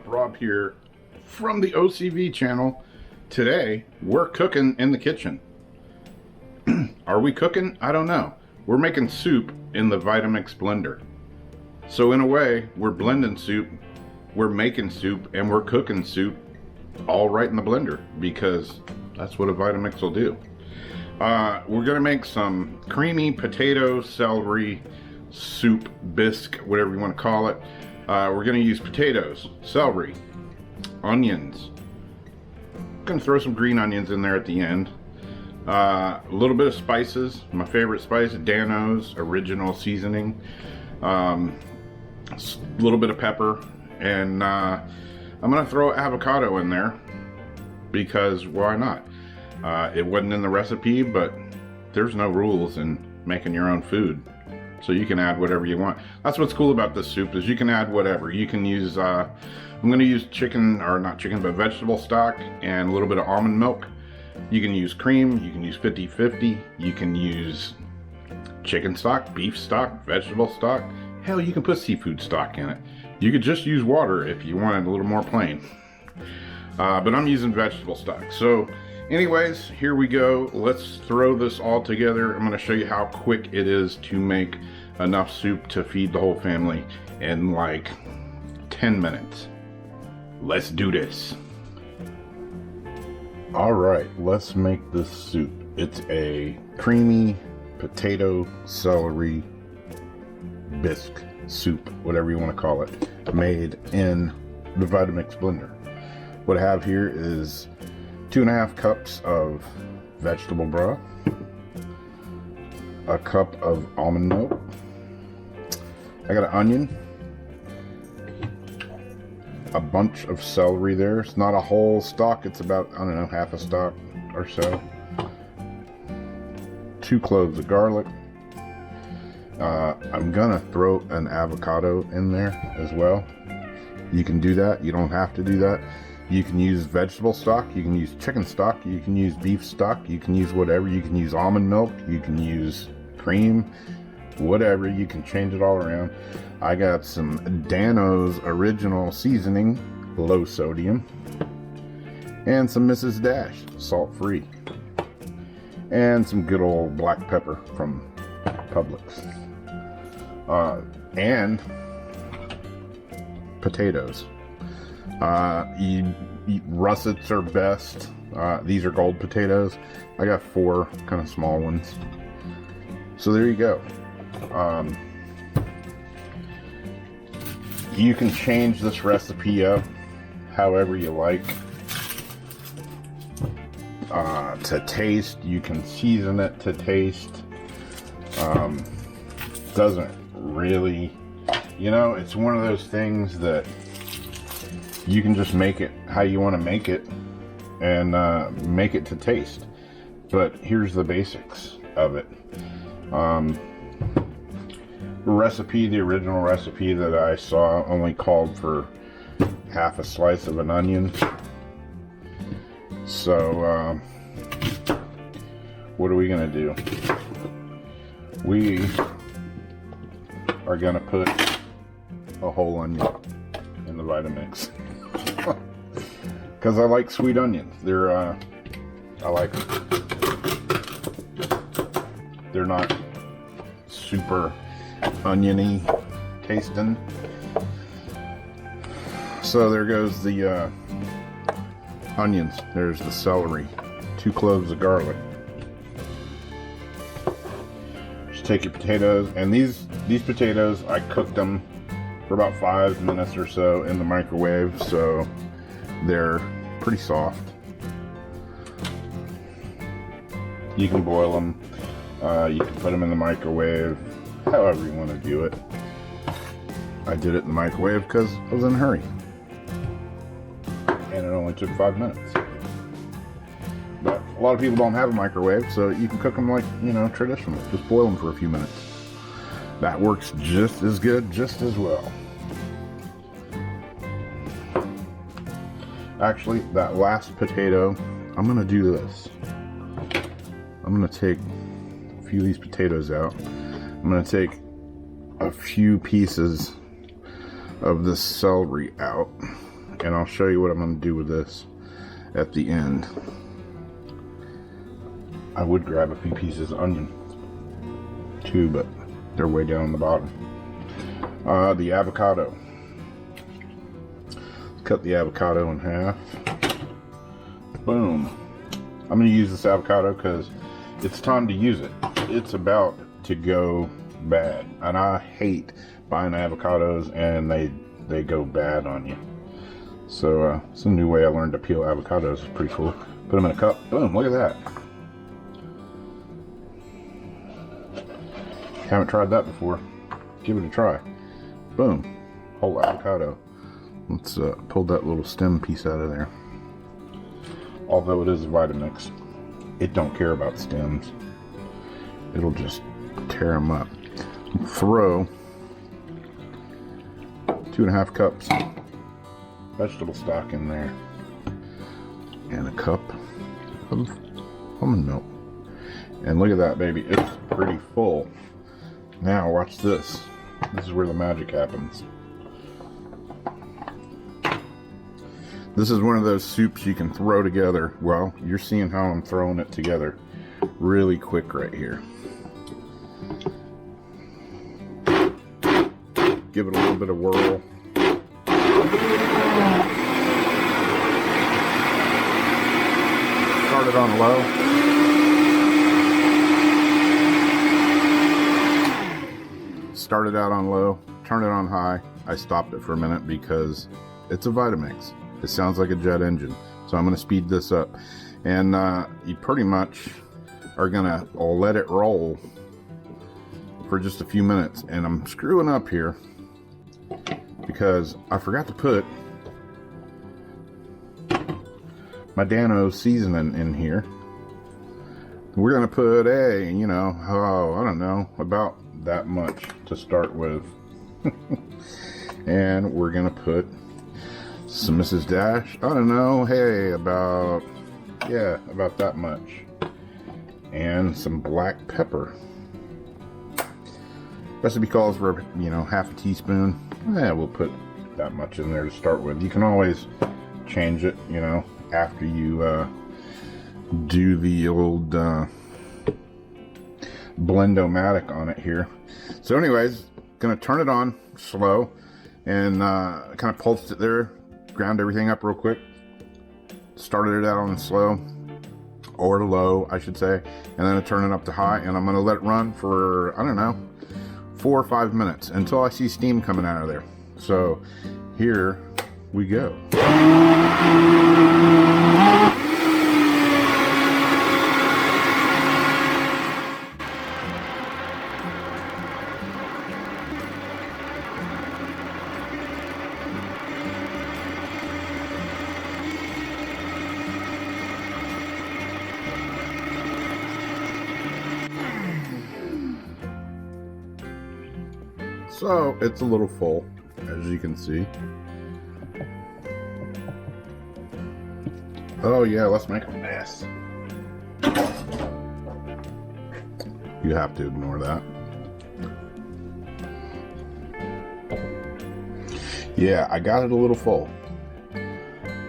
Rob here from the OCV channel. Today, we're cooking in the kitchen. Are we cooking? I don't know. We're making soup in the Vitamix Blender. So in a way, we're blending soup, we're making soup, and we're cooking soup all right in the blender because that's what a Vitamix will do. We're gonna make some creamy potato celery soup bisque, whatever you want to call it. We're gonna use potatoes, celery, onions. I'm gonna throw some green onions in there at the end. A little bit of spices. My favorite spice, Dano's original seasoning. A little bit of pepper, and I'm gonna throw avocado in there because why not? It wasn't in the recipe, but there's no rules in making your own food, so you can add whatever you want. That's what's cool about this soup, is you can add whatever. You can use I'm gonna use chicken, or not chicken, but vegetable stock and a little bit of almond milk. You can use cream, you can use 50-50, you can use chicken stock, beef stock, vegetable stock. Hell, you can put seafood stock in it. You could just use water if you wanted a little more plain. But I'm using vegetable stock. So anyways, here we go. Let's throw this all together. I'm gonna show you how quick it is to make enough soup to feed the whole family in like 10 minutes. Let's do this. All right, let's make this soup. It's a creamy potato celery bisque soup, whatever you want to call it, made in the Vitamix Blender. What I have here is 2.5 cups of vegetable broth, a cup of almond milk. I got an onion, a bunch of celery there. It's not a whole stalk, it's about, I don't know, half a stalk or so. 2 cloves of garlic. I'm gonna throw an avocado in there as well. You can do that, you don't have to do that. You can use vegetable stock, you can use chicken stock, you can use beef stock, you can use whatever. You can use almond milk, you can use cream, whatever. You can change it all around. I got some Dano's original seasoning, low sodium, and some Mrs. Dash, salt free, and some good old black pepper from Publix, and potatoes. Russets are best. These are gold potatoes. I got 4 kind of small ones. So there you go. You can change this recipe up however you like. To taste, you can season it to taste. Doesn't really, you know, it's one of those things that you can just make it how you want to make it and make it to taste. But here's the basics of it. The original recipe that I saw only called for half a slice of an onion. So what are we gonna do? We are gonna put a whole onion in the Vitamix because I like sweet onions. They're I like them. They're not super oniony tasting. So there goes the onions. There's the celery, 2 cloves of garlic. Just take your potatoes, and these potatoes, I cooked them for about 5 minutes or so in the microwave, so they're pretty soft. You can boil them, you can put them in the microwave, however you want to do it. I did it in the microwave because I was in a hurry, and it only took 5 minutes. But a lot of people don't have a microwave, so you can cook them like, you know, traditional. Just boil them for a few minutes. That works just as good, just as well. Actually, that last potato, I'm gonna do this. I'm gonna take a few of these potatoes out. I'm gonna take a few pieces of this celery out, and I'll show you what I'm going to do with this at the end. I would grab a few pieces of onion too, but they're way down the bottom. The avocado. Cut the avocado in half. Boom. I'm going to use this avocado because it's time to use it. It's about to go bad, and I hate buying avocados and they go bad on you. So it's a new way I learned to peel avocados. It's pretty cool. Put them in a cup. Boom, look at that. Haven't tried that before. Give it a try. Boom, whole avocado. Let's pull that little stem piece out of there. Although it is a Vitamix, it don't care about stems. It'll just tear them up. Throw 2.5 cups vegetable stock in there, and a cup of almond milk. And look at that, baby, it's pretty full. Now watch this. This is where the magic happens. This is one of those soups you can throw together. Well, you're seeing how I'm throwing it together really quick right here. Give it a little bit of whirl. Start it on low. Started out on low, turn it on high. I stopped it for a minute because it's a Vitamix. It sounds like a jet engine. So I'm going to speed this up. And you pretty much are going to let it roll for just a few minutes. And I'm screwing up here because I forgot to put my Dano seasoning in here. We're going to put I don't know, about that much to start with. And we're going to put some Mrs. Dash. I don't know, hey, about that much. And some black pepper. Recipe calls for, half a teaspoon. We'll put that much in there to start with. You can always change it, after you do the old Blend-O-Matic on it here. So anyways, gonna turn it on slow and kind of pulsed it there, ground everything up real quick, started it out on slow or low I should say, and then I turn it up to high, and I'm gonna let it run for, I don't know, 4 or 5 minutes until I see steam coming out of there. So here we go. So it's a little full, as you can see. Oh yeah, let's make a mess. You have to ignore that. Yeah, I got it a little full,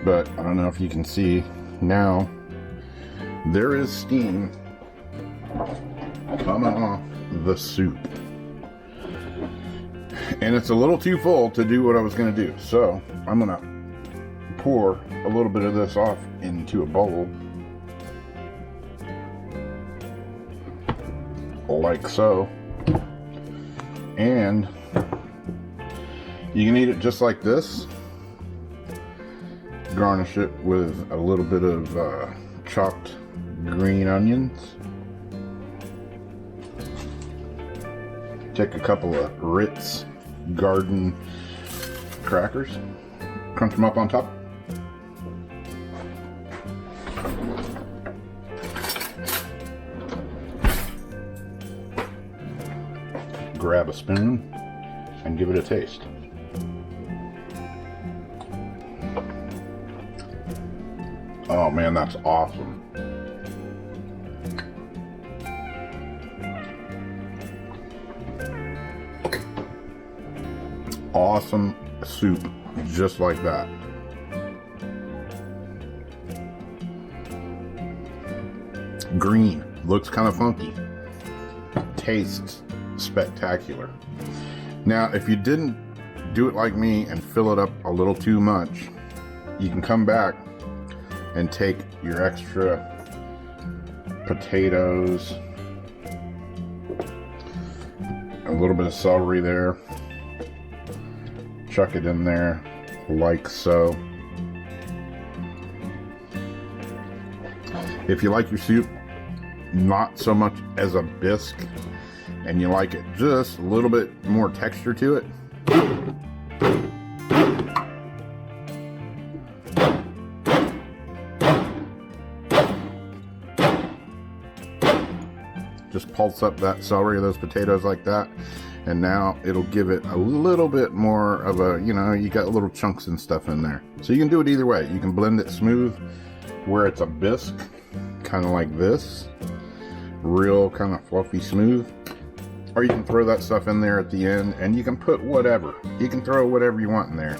but I don't know if you can see now. There is steam coming off the soup. And it's a little too full to do what I was going to do. So I'm going to pour a little bit of this off into a bowl. Like so. And you can eat it just like this. Garnish it with a little bit of chopped green onions. Take a couple of Ritz garden crackers, crunch them up on top. Grab a spoon and give it a taste. Oh man, that's awesome. Awesome soup, just like that. green. Looks kind of funky. Tastes spectacular. Now, if you didn't do it like me and fill it up a little too much, you can come back and take your extra potatoes, a little bit of celery there, chuck it in there like so. If you like your soup not so much as a bisque and you like it just a little bit more texture to it, just pulse up that celery or those potatoes like that, and now it'll give it a little bit more of a, you know, you got little chunks and stuff in there. So you can do it either way. You can blend it smooth where it's a bisque, kind of like this, real kind of fluffy smooth, or you can throw that stuff in there at the end and you can put whatever. You can throw whatever you want in there.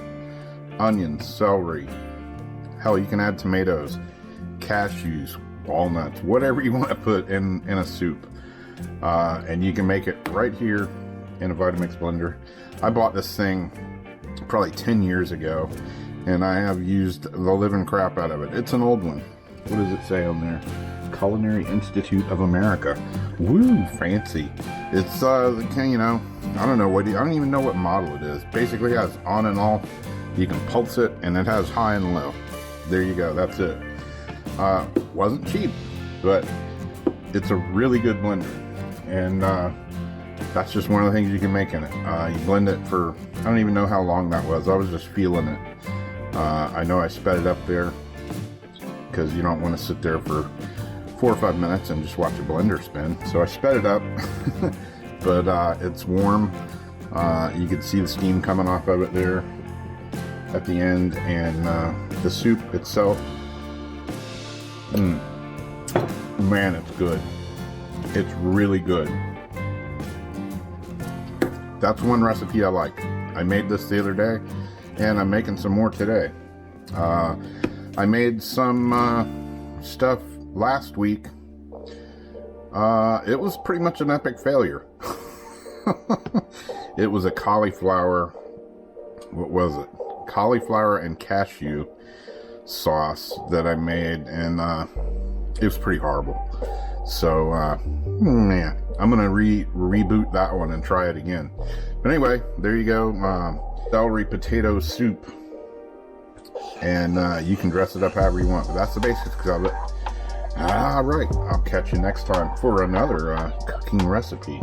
Onions, celery, hell, you can add tomatoes, cashews, walnuts, whatever you want to put in a soup. And you can make it right here in a Vitamix blender. I bought this thing probably 10 years ago and I have used the living crap out of it. It's an old one. What does it say on there? Culinary Institute of America. Woo, fancy. It's you know, I don't even know what model it is. Basically it has on and off. You can pulse it and it has high and low. There you go, that's it. Wasn't cheap, but it's a really good blender, and that's just one of the things you can make in it. You blend it for, I don't even know how long that was. I was just feeling it. I know I sped it up there because you don't want to sit there for 4 or 5 minutes and just watch a blender spin. So I sped it up, but it's warm. You can see the steam coming off of it there at the end, and the soup itself, man, it's good. It's really good. That's one recipe I like. I made this the other day and I'm making some more today. I made some stuff last week. It was pretty much an epic failure. It was a cauliflower, what was it? Cauliflower and cashew sauce that I made, and it was pretty horrible. So man, I'm gonna reboot that one and try it again. But anyway, there you go. Celery potato soup, and you can dress it up however you want, but that's the basics of it. All right, I'll catch you next time for another cooking recipe.